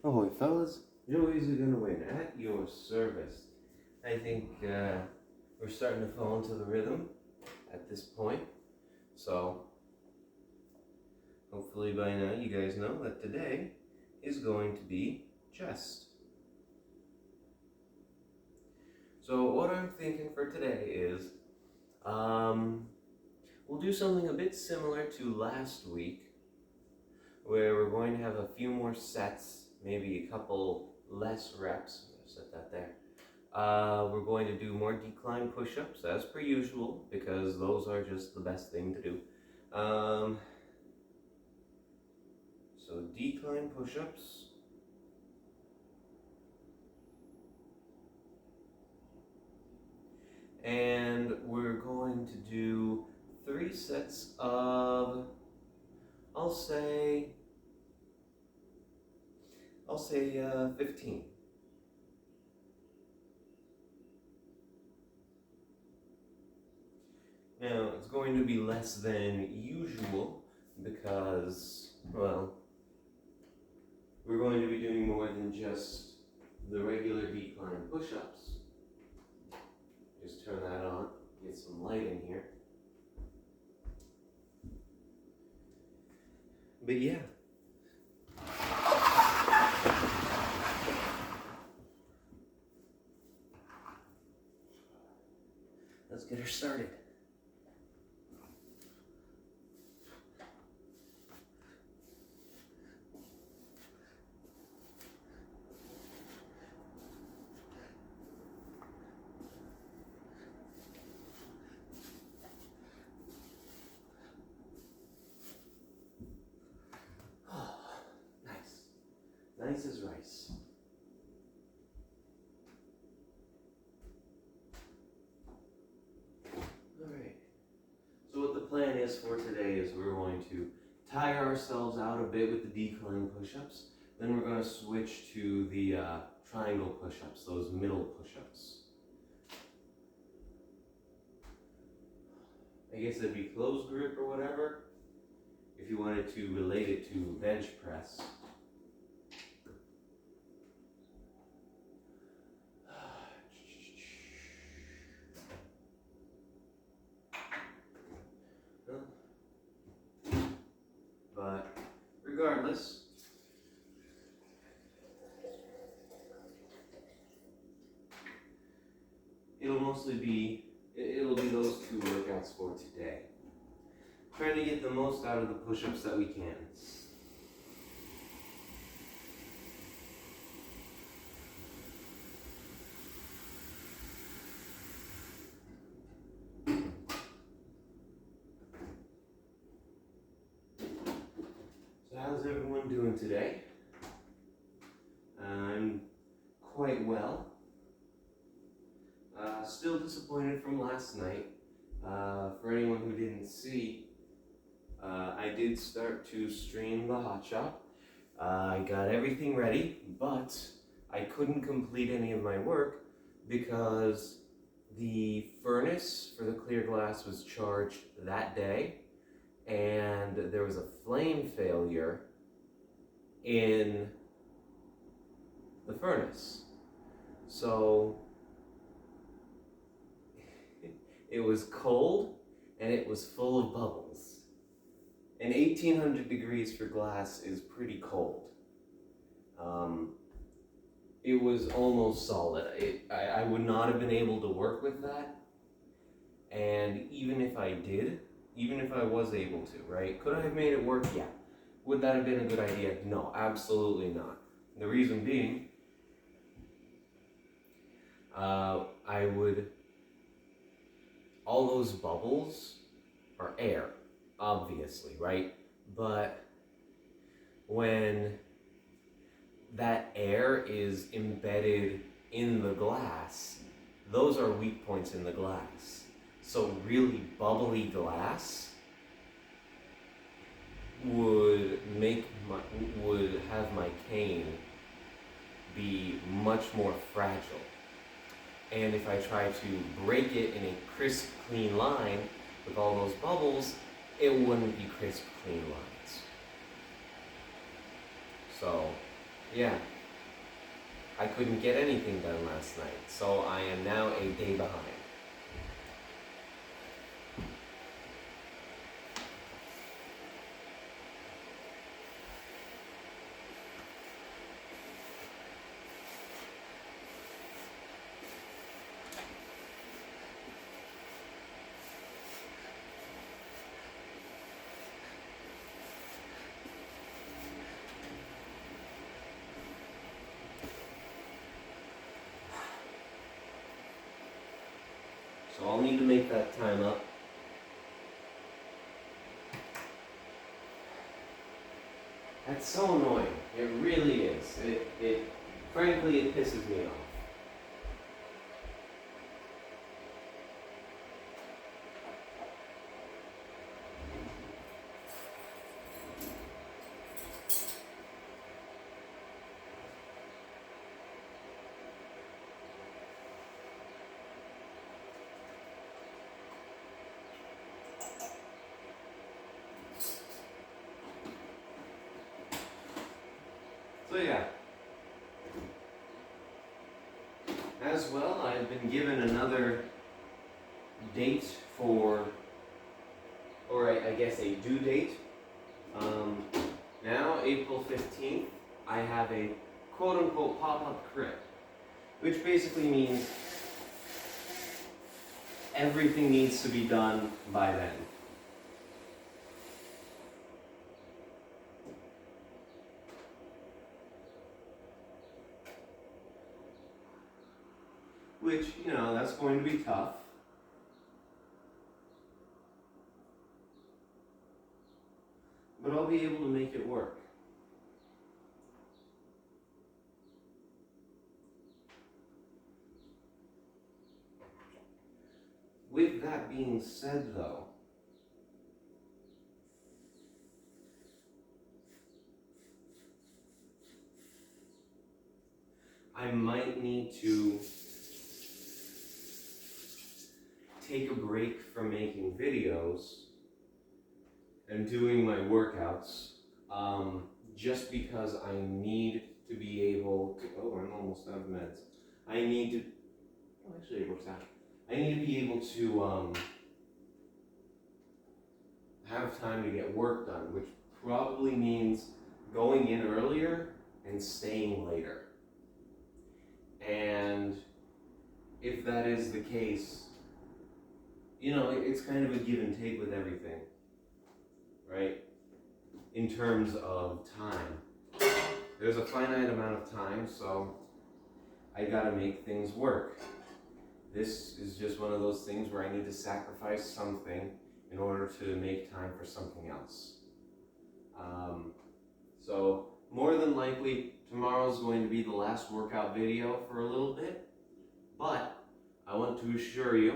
Ahoy, fellas. Joey's gonna win at your service. I think we're starting to fall into the rhythm at this point. So, hopefully by now you guys know that today is going to be chess. So, what I'm thinking for today is we'll do something a bit similar to last week, where we're going to have a few more sets, maybe a couple less reps. I'm going to set that there. We're going to do more decline push-ups as per usual, because those are just the best thing to do. So decline push-ups. And we're going to do 3 sets of, I'll say 15. Now, it's going to be less than usual because, well, we're going to be doing more than just the regular decline push-ups. Just turn that on, get some light in here. But yeah. Let's get her started. Nice as rice. Alright. So what the plan is for today is we're going to tire ourselves out a bit with the decline push-ups. Then we're going to switch to the triangle push-ups, those middle push-ups. I guess it'd be closed grip or whatever, if you wanted to relate it to bench press. But regardless, it'll be those 2 workouts for today. Trying to get the most out of the push-ups that we can. So how's everyone doing today? I'm quite well. Still disappointed from last night. For anyone who didn't see, I did start to stream the hot shop. I got everything ready, but I couldn't complete any of my work because the furnace for the clear glass was charged that day, and there was a flame failure in the furnace. So it was cold and it was full of bubbles. And 1800 degrees for glass is pretty cold. It was almost solid. I would not have been able to work with that. And even if I was able to, right? Could I have made it work? Yeah. Would that have been a good idea? No, absolutely not. The reason being, all those bubbles are air, obviously, right? But when that air is embedded in the glass, those are weak points in the glass. So really bubbly glass would have my cane be much more fragile. And if I try to break it in a crisp, clean line with all those bubbles, it wouldn't be crisp, clean lines. So, yeah, I couldn't get anything done last night, so I am now a day behind. So I'll need to make that time up. That's so annoying. It really is. Frankly, it pisses me off. So yeah. As well, I've been given another date for, or I guess a due date. Now, April 15th, I have a quote-unquote pop-up crib, which basically means everything needs to be done by then. Which, that's going to be tough. But I'll be able to make it work. With that being said, though, I might need to take a break from making videos and doing my workouts, just because I need to be able to, I'm almost out of meds. Actually it works out. I need to be able to have time to get work done, which probably means going in earlier and staying later. And if that is the case, it's kind of a give and take with everything, right? In terms of time. There's a finite amount of time, so I gotta make things work. This is just one of those things where I need to sacrifice something in order to make time for something else. So more than likely, tomorrow's going to be the last workout video for a little bit, but I want to assure you,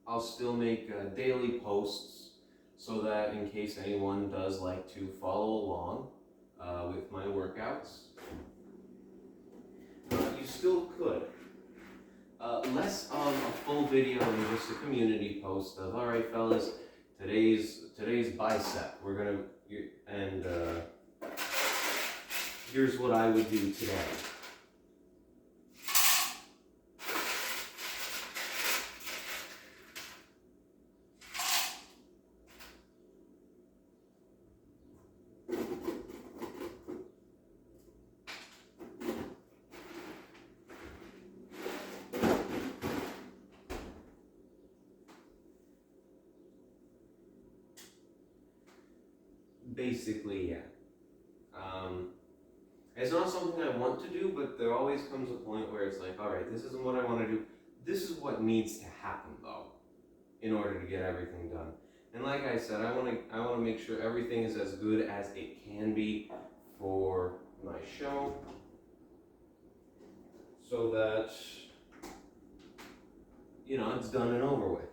I'll still make daily posts so that in case anyone does like to follow along with my workouts, you still could. Less of a full video and just a community post of, all right, fellas, today's bicep. We're gonna, and here's what I would do today. Basically, yeah. It's not something I want to do, but there always comes a point where it's like, all right, this isn't what I want to do. This is what needs to happen, though, in order to get everything done. And like I said, I want to make sure everything is as good as it can be for my show, so that it's done and over with.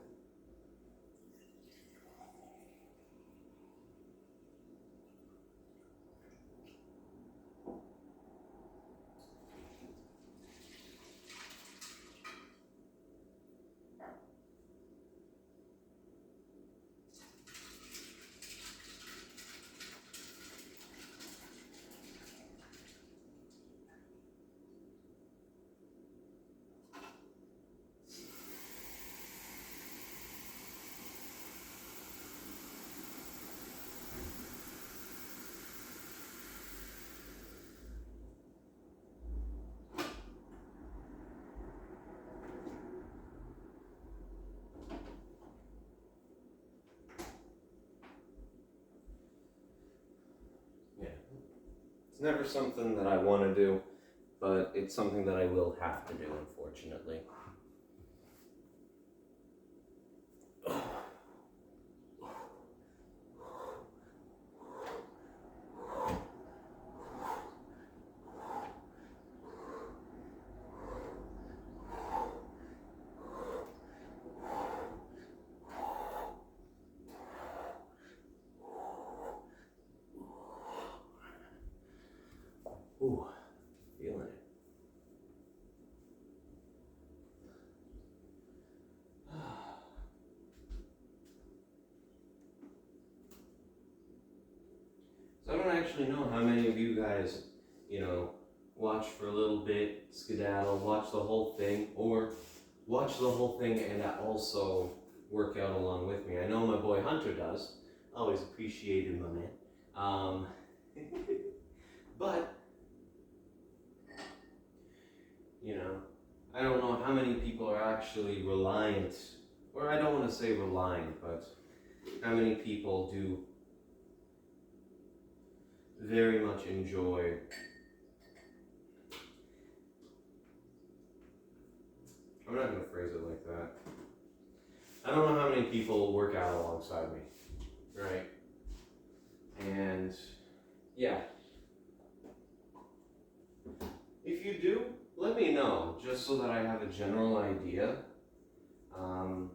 It's never something that I want to do, but it's something that I will have to do, unfortunately. Ooh, feeling it. So I don't actually know how many of you guys, watch for a little bit, skedaddle, watch the whole thing, or watch the whole thing and also work out along with me. I know my boy Hunter does. Always appreciated my man. But, I don't know how many people are actually reliant, or I don't want to say reliant, but how many people do very much enjoy I'm not going to phrase it like that. I don't know how many people work out alongside me, right? And yeah, if you do, let me know, just so that I have a general idea. And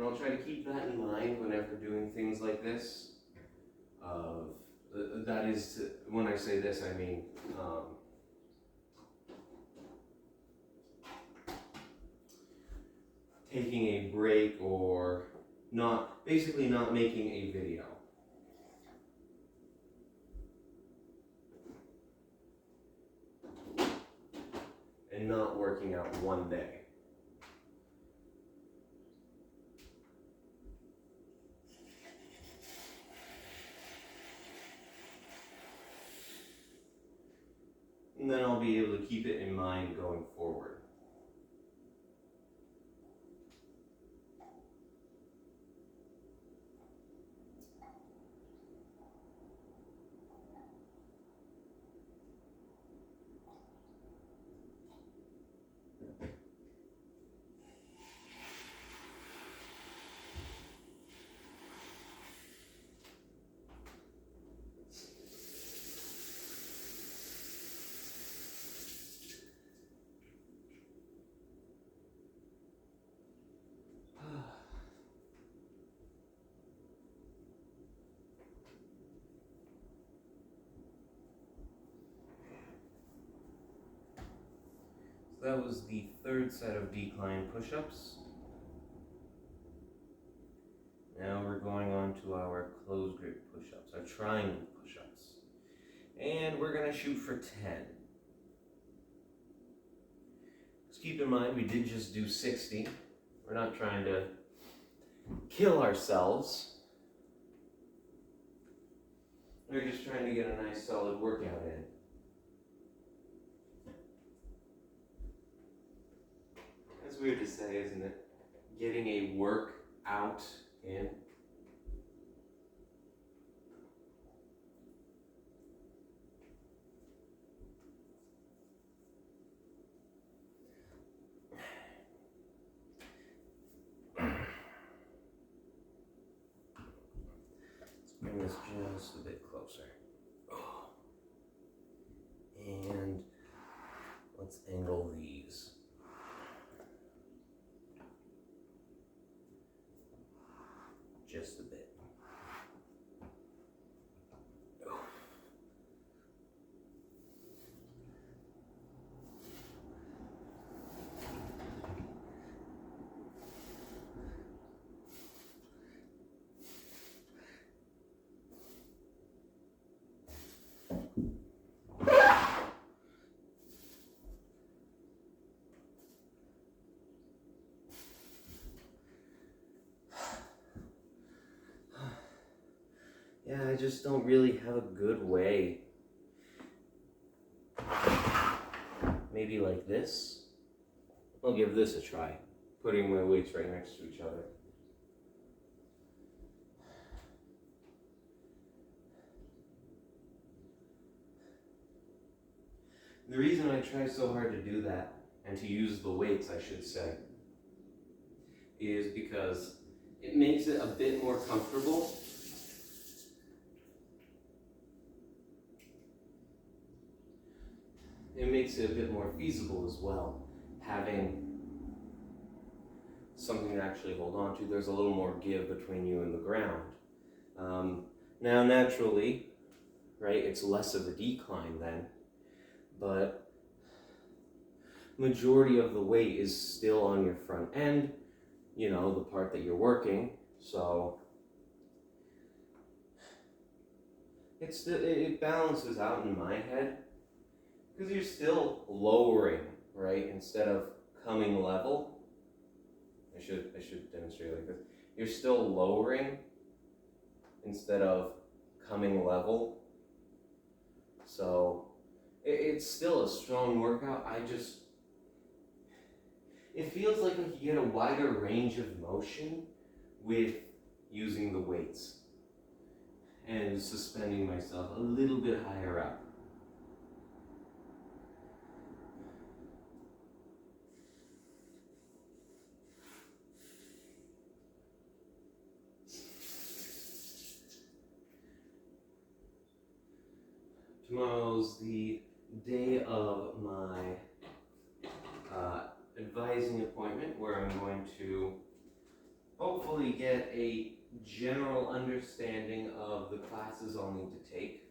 I'll try to keep that in mind whenever doing things like this. That is, when I say this, I mean, taking a break or basically not making a video. And not working out one day. And then I'll be able to keep it in mind going forward. So that was the third set of decline push-ups. Now we're going on to our closed grip push-ups, our triangle push-ups. And we're going to shoot for 10. Just keep in mind, we did just do 60. We're not trying to kill ourselves. We're just trying to get a nice solid workout in. That's weird to say, isn't it? Getting a workout in. Bring this just a bit closer. And let's angle these. Just a bit. Yeah, I just don't really have a good way. Maybe like this. I'll give this a try. Putting my weights right next to each other. The reason I try so hard to do that, and to use the weights, I should say, is because it makes it a bit more comfortable. It makes it a bit more feasible as well, having something to actually hold on to. There's a little more give between you and the ground. Now, naturally, right, it's less of a decline then, but majority of the weight is still on your front end, you know, the part that you're working, so it balances out in my head, because you're still lowering, right, instead of coming level. I should demonstrate like this. You're still lowering instead of coming level. So it's still a strong workout. It feels like you get a wider range of motion with using the weights and suspending myself a little bit higher up. Tomorrow's the day of my advising appointment, where I'm going to hopefully get a general understanding of the classes I'll need to take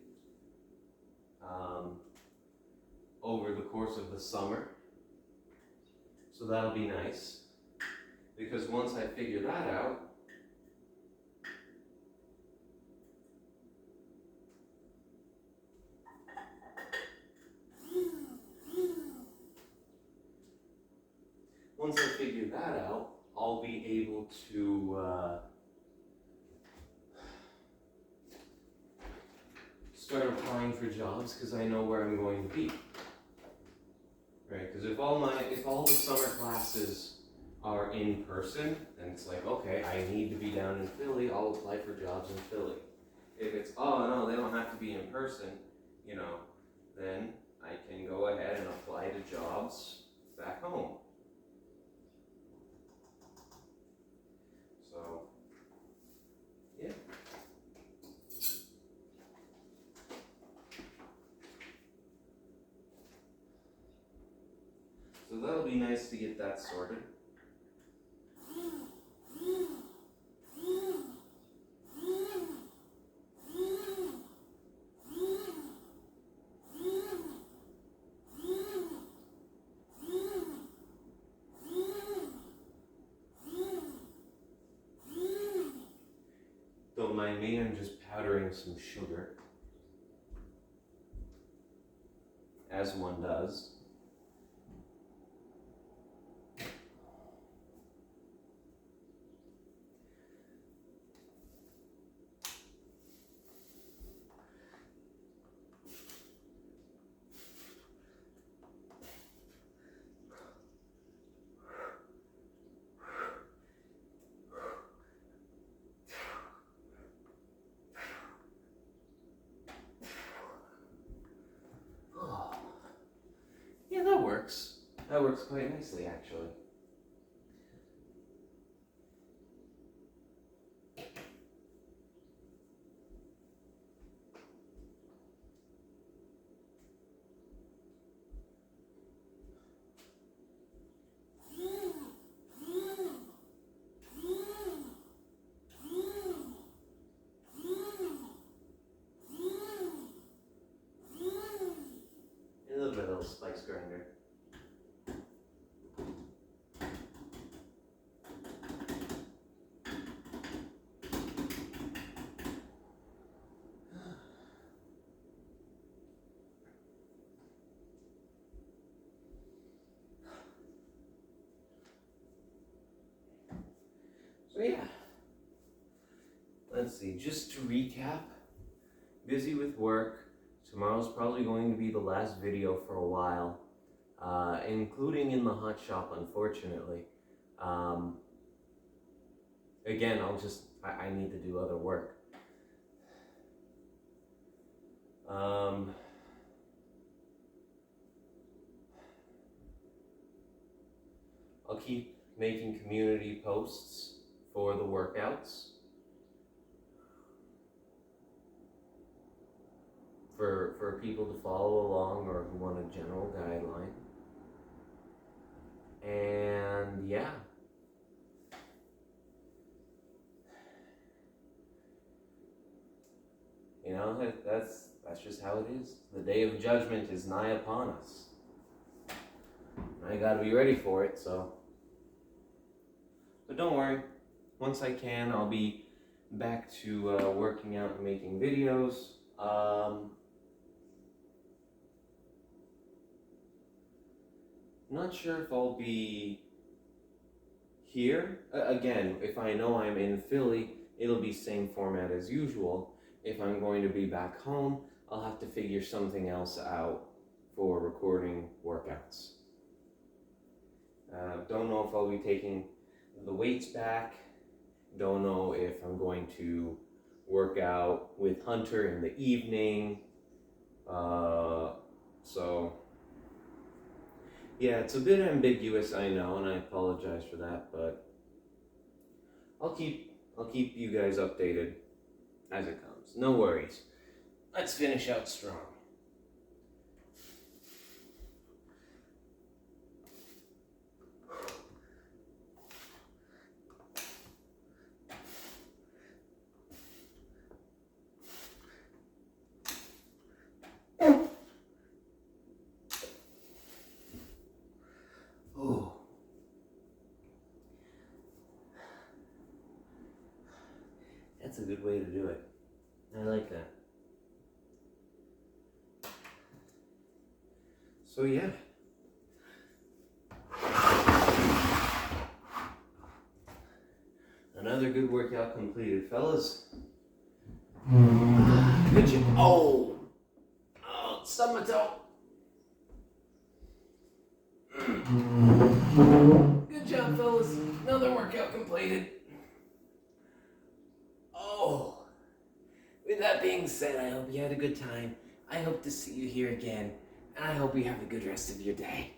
over the course of the summer. So that'll be nice, because once I figure that out, I'll be able to start applying for jobs, because I know where I'm going to be. Right? Because if all the summer classes are in person, then it's like, okay, I need to be down in Philly, I'll apply for jobs in Philly. If it's, oh no, they don't have to be in person, you know, then I can go ahead and apply to jobs back home. So, yeah. So that'll be nice to get that sorted. Don't mind me, I'm just powdering some sugar, as one does. Yeah, that works. That works quite nicely, actually. A little bit of a little spice grinder. So yeah, let's see, just to recap, busy with work. Tomorrow's probably going to be the last video for a while, including in the hot shop, unfortunately. Again, I need to do other work. I'll keep making community posts for the workouts. For people to follow along or who want a general guideline. And yeah. You know, that's just how it is. The day of judgment is nigh upon us. I gotta be ready for it, so. But don't worry. Once I can, I'll be back to working out and making videos. Not sure if I'll be here. Again, if I know I'm in Philly, it'll be same format as usual. If I'm going to be back home, I'll have to figure something else out for recording workouts. Don't know if I'll be taking the weights back. Don't know if I'm going to work out with Hunter in the evening. So yeah, it's a bit ambiguous, I know, and I apologize for that, but I'll keep you guys updated as it comes. No worries. Let's finish out strong. Oh. That's a good way to do it. I like that. So yeah. Another good workout completed, fellas. Good job. Oh, stubbed my toe. Good job, fellas. Another workout completed. Oh, with that being said, I hope you had a good time. I hope to see you here again, and I hope you have a good rest of your day.